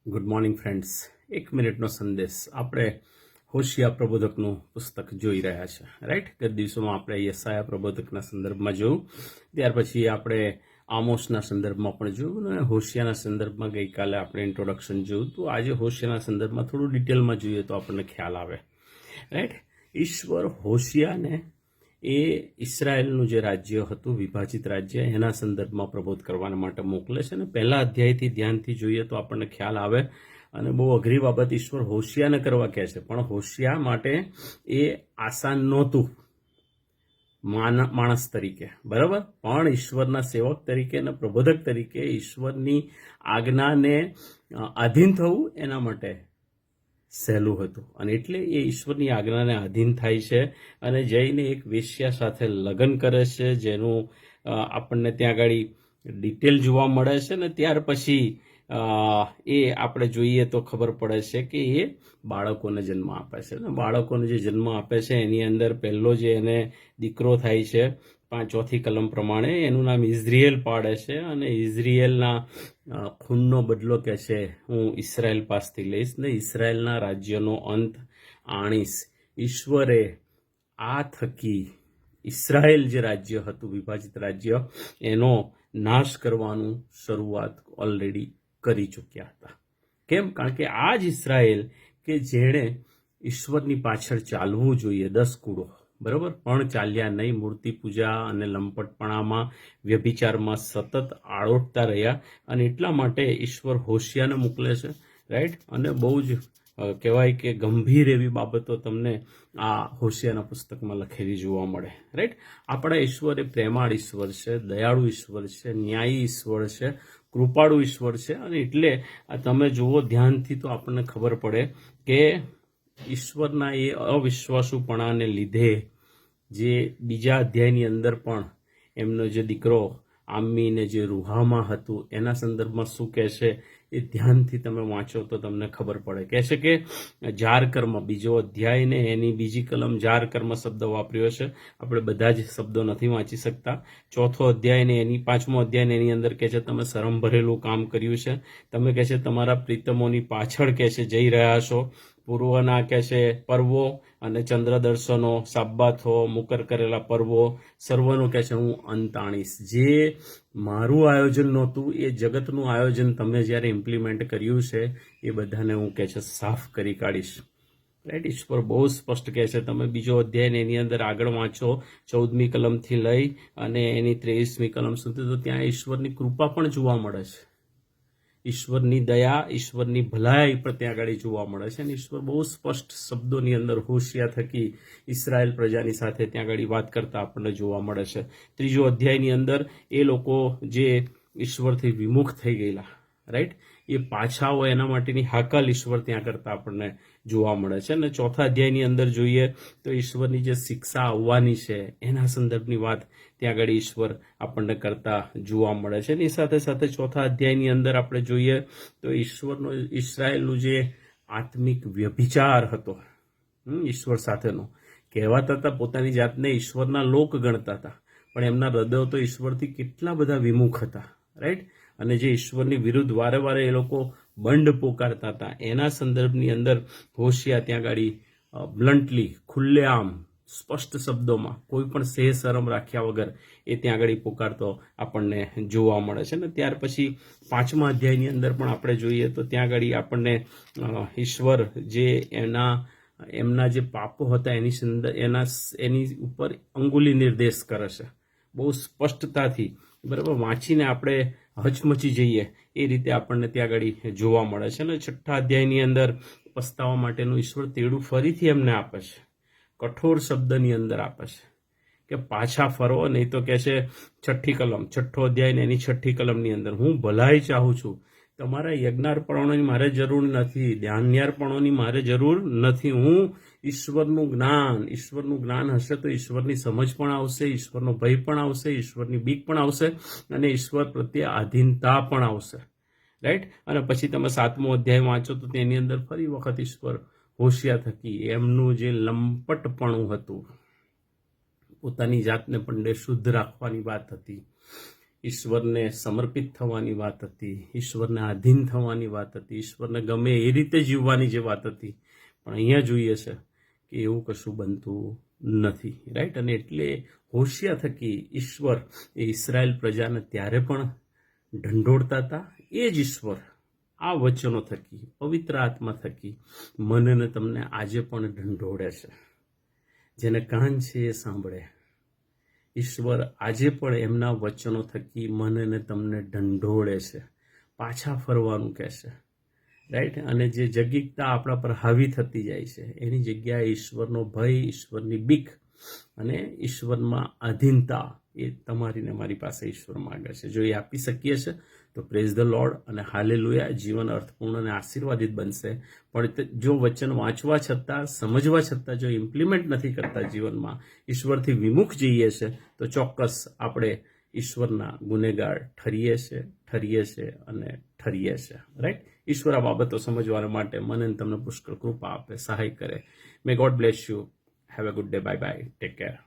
Good morning friends. 1 મિનિટનો સંદેશ. આપણે હોશિયા પ્રબોધકનું પુસ્તક જોઈ રહ્યા છે, રાઈટ. ગત દિવસોમાં આપણે યશાયા પ્રબોધકના સંદર્ભમાં જોયું, ત્યાર પછી આપણે આમોસના સંદર્ભમાં પણ જોયું અને હોશિયાના સંદર્ભમાં ગઈકાલે આપણે ઇન્ટ્રોડક્શન જોયું. તો આજે હોશિયાના સંદર્ભમાં થોડું ડિટેલમાં જોઈએ તો આપણને ખ્યાલ આવે, રાઈટ. ઈશ્વર હોશિયાને એ ઇસરાયેલનું જે રાજ્ય હતું, વિભાજિત રાજ્ય, એના સંદર્ભમાં પ્રબોધ કરવા માટે મોકલે છે. અને પહેલા અધ્યાયથી ધ્યાનથી જોઈએ તો આપણને ખ્યાલ આવે. અને બહુ અઘરી બાબત ઈશ્વર હોશિયાને કરવા કહે છે, પણ હોશિયા માટે એ આસાન નહોતું માણસ તરીકે, બરાબર. પણ ઈશ્વરના સેવક તરીકે અને પ્રબોધક તરીકે ઈશ્વરની આજ્ઞાને આધીન થવું એના માટે સહેલું હતું. અને એટલે એ ઈશ્વરની આજ્ઞાને આધીન થાય છે અને જઈને એક વેશ્યા સાથે લગ્ન કરે છે, જેનું આપણને ત્યાં આગળ ડિટેલ જોવા મળે છે. ને ત્યાર પછી એ આપણે જોઈએ તો ખબર પડે છે કે એ બાળકોને જન્મ આપે છે. અને બાળકોને જે જન્મ આપે છે એની અંદર પહેલો જે એને દીકરો થાય છે, 4 કલમ પ્રમાણે એનું નામ ઇઝરાયેલ પાડે છે. અને ઇઝરાયેલના ખૂનનો બદલો કહે છે હું ઇસરાયેલ પાસથી લઈશ ને ઇસરાયેલના રાજ્યનો અંત આણીશ. ઈશ્વરે આ થકી ઇસરાયેલ જે રાજ્ય હતું, વિભાજિત રાજ્ય, એનો નાશ કરવાનું શરૂઆત ઓલરેડી કરી ચૂક્યા હતા. કેમ? કારણ કે આ જ ઇસરાયેલ કે જેણે ઈશ્વરની પાછળ ચાલવું જોઈએ, 10 કૂડો, બરાબર, પણ ચાલ્યા નહીં. મૂર્તિ પૂજા અને લંપટપણામાં, વ્યભિચારમાં સતત આળોટતા રહ્યા. અને એટલા માટે ઈશ્વર હોશિયાને મોકલે છે, રાઈટ. અને બહુ જ કહેવાય કે ગંભીર એવી બાબતો તમને આ હોશિયાના પુસ્તકમાં લખેલી જોવા મળે, રાઈટ. આપણા ઈશ્વર એ પ્રેમાળ ઈશ્વર છે, દયાળુ ઈશ્વર છે, ન્યાયી ઈશ્વર છે, કૃપાળુ ઈશ્વર છે. અને એટલે આ તમે જુઓ ધ્યાનથી તો આપણને ખબર પડે કે ઈશ્વરના એ અવિશ્વાસુપણાને લીધે જે બીજા અધ્યાયની અંદર પણ એમનો જે દીકરો આમ્મીને જે રૂહામાં હતું એના સંદર્ભમાં શું કહે છે એ ધ્યાનથી તમે વાંચો તો તમને ખબર પડે. કહે છે કે જાર કર્મ, બીજો અધ્યાય ને એની બીજી કલમ જાર કર્મ શબ્દ વાપર્યો છે. આપણે બધા જ શબ્દો નથી વાંચી શકતા. 4થો અધ્યાય ને એની 5મો અધ્યાય એની અંદર કહે છે તમે શરમ ભરેલું કામ કર્યું છે. તમે કહે છે તમારા પ્રીતમોની પાછળ કહે છે જઈ રહ્યા છો. પૂર્વના કહે છે પર્વો અને ચંદ્ર દર્શનો, સાબ્બાથો, મુકર કરેલા પર્વો, સર્વનું કહે છે હું અંત આણીશ. જે મારું આયોજન નહોતું એ જગતનું આયોજન તમે જ્યારે ઇમ્પ્લિમેન્ટ કર્યું છે એ બધાને હું કહે છે સાફ કરી કાઢીશ, રાઈટ. ઈશ્વર બહુ સ્પષ્ટ કહે છે. તમે બીજો અધ્યાય એની અંદર આગળ વાંચો 14મી કલમથી લઈ અને એની 23મી કલમ સુધી, તો ત્યાં ઈશ્વરની કૃપા પણ જોવા મળે છે, ઈશ્વરની દયા, ઈશ્વરની ભલાઈ પણ ત્યાં આગળ જોવા મળે છે. અને ઈશ્વર બહુ સ્પષ્ટ શબ્દોની અંદર હોશિયા થકી ઇસરાયેલ પ્રજાની સાથે ત્યાં આગળ વાત કરતા આપણને જોવા મળે છે. 3જો અધ્યાયની અંદર એ લોકો જે ઈશ્વરથી વિમુખ થઈ ગયેલા, રાઈટ, એ પાછા હોય એના માટેની હાકલ ઈશ્વર ત્યાં કરતા આપણને જોવા મળે છે. અને 4થા અધ્યાયની અંદર જોઈએ તો ઈશ્વરની જે શિક્ષા આવવાની છે એના સંદર્ભની વાત ત્યાં આગળ ઈશ્વર આપણને કરતા જોવા મળે છે. એની સાથે સાથે 4થા અધ્યાયની અંદર આપણે જોઈએ તો ઈશ્વરનો, ઇસરાયેલનું જે આત્મિક વ્યભિચાર હતો ઈશ્વર સાથેનો, કહેવાતા હતા પોતાની જાતને ઈશ્વરના લોક ગણતા હતા, પણ એમના હૃદયો તો ઈશ્વરથી કેટલા બધા વિમુખ હતા, રાઈટ. અને જે ઈશ્વરની વિરુદ્ધ વારે વારે એ લોકો બંડ પોકારતા હતા એના સંદર્ભની અંદર હોશિયા ત્યાં ગાડી બ્લન્ટલી, ખુલ્લેઆમ, સ્પષ્ટ શબ્દોમાં, કોઈ પણ સેહ શરમ રાખ્યા વગર એ ત્યાં આગળ પોકારતો આપણને જોવા મળે છે. ને ત્યાર પછી 5મા અધ્યાયની અંદર પણ આપણે જોઈએ તો ત્યાં આગળ આપણને ઈશ્વર જે એમના જે પાપો હતા એની ઉપર અંગુલી નિર્દેશ કરે છે બહુ સ્પષ્ટતાથી, બરાબર. વાંચીને આપણે હચમચી જઈએ એ રીતે આપણને ત્યાં આગળ જોવા મળે છે. અને 6ઠ્ઠા અધ્યાયની અંદર પસ્તાવા માટેનું ઈશ્વર તેડું ફરીથી એમને આપે છે, કઠોર શબ્દની અંદર આપે છે કે પાછા ફરો. નહીં તો કહે છે 6ઠ્ઠી કલમ, 6ઠ્ઠો અધ્યાય ને એની 6ઠ્ઠી કલમની અંદર હું ભલાઈ ચાહું છું, તમારા યજ્ઞાર્પણોની મારે જરૂર નથી, ધાન્યાર્પણોની મારે જરૂર નથી. હું ઈશ્વરનું જ્ઞાન હશે તો ઈશ્વરની સમજ પણ આવશે, ઈશ્વરનો ભય પણ આવશે, ઈશ્વરની બીક પણ આવશે અને ઈશ્વર પ્રત્યે આધીનતા પણ આવશે, રાઈટ. અને પછી તમે 7મો અધ્યાય વાંચો તો તેની અંદર ફરી વખત ઈશ્વર હોશિયા થકી એમનું જે લંપટપણું હતું, પોતાની જાતને પણ શુદ્ધ રાખવાની વાત હતી, ઈશ્વરને સમર્પિત થવાની વાત હતી, ઈશ્વરને આધીન થવાની વાત હતી, ઈશ્વરને ગમે એ રીતે જીવવાની જે વાત હતી. પણ અહીંયા જોઈએ છે કે એવું કશું બનતું નથી, રાઈટ. અને એટલે હોશિયા થકી ઈશ્વર એ ઇસરાયેલ પ્રજાને ત્યારે પણ ઢંઢોળતા હતા. એ જ ઈશ્વર આ વચનો થકી, પવિત્ર આત્મા થકી મને ને તમને આજે પણ ઢંઢોળે છે. જેને કાન છે એ સાંભળે. ઈશ્વર આજે પણ એમના વચનો થકી મને ને તમને ઢંઢોળે છે, પાછા ફરવાનું કહે છે, રાઈટ. અને જે જગીકતા આપણા પર હાવી થતી જાય છે એની જગ્યાએ ઈશ્વરનો ભય, ઈશ્વરની બીક અને ઈશ્વરમાં આધીનતા એ તમારી ને મારી પાસે ઈશ્વર માગે છે. જો એ આપી શકીએ છે તો પ્રેઝ ધ લોર્ડ અને હાલેલુયા. જીવન અર્થપૂર્ણ અને આશીર્વાદિત બનશે. પણ જો વચન વાંચવા છતાં, સમજવા છતાં જો ઇમ્પ્લિમેન્ટ નથી કરતા જીવનમાં, ઈશ્વરથી વિમુખ જઈએ છે, તો ચોક્કસ આપણે ઈશ્વરના ગુનેગાર ઠરીએ છે અને ઠરીએ છે, રાઈટ. ઈશ્વર આ બાબતો સમજવા માટે મને તમને પુષ્કળ કૃપા આપે, સહાય કરે. મે God bless you. Have a good day. Bye bye. Take care.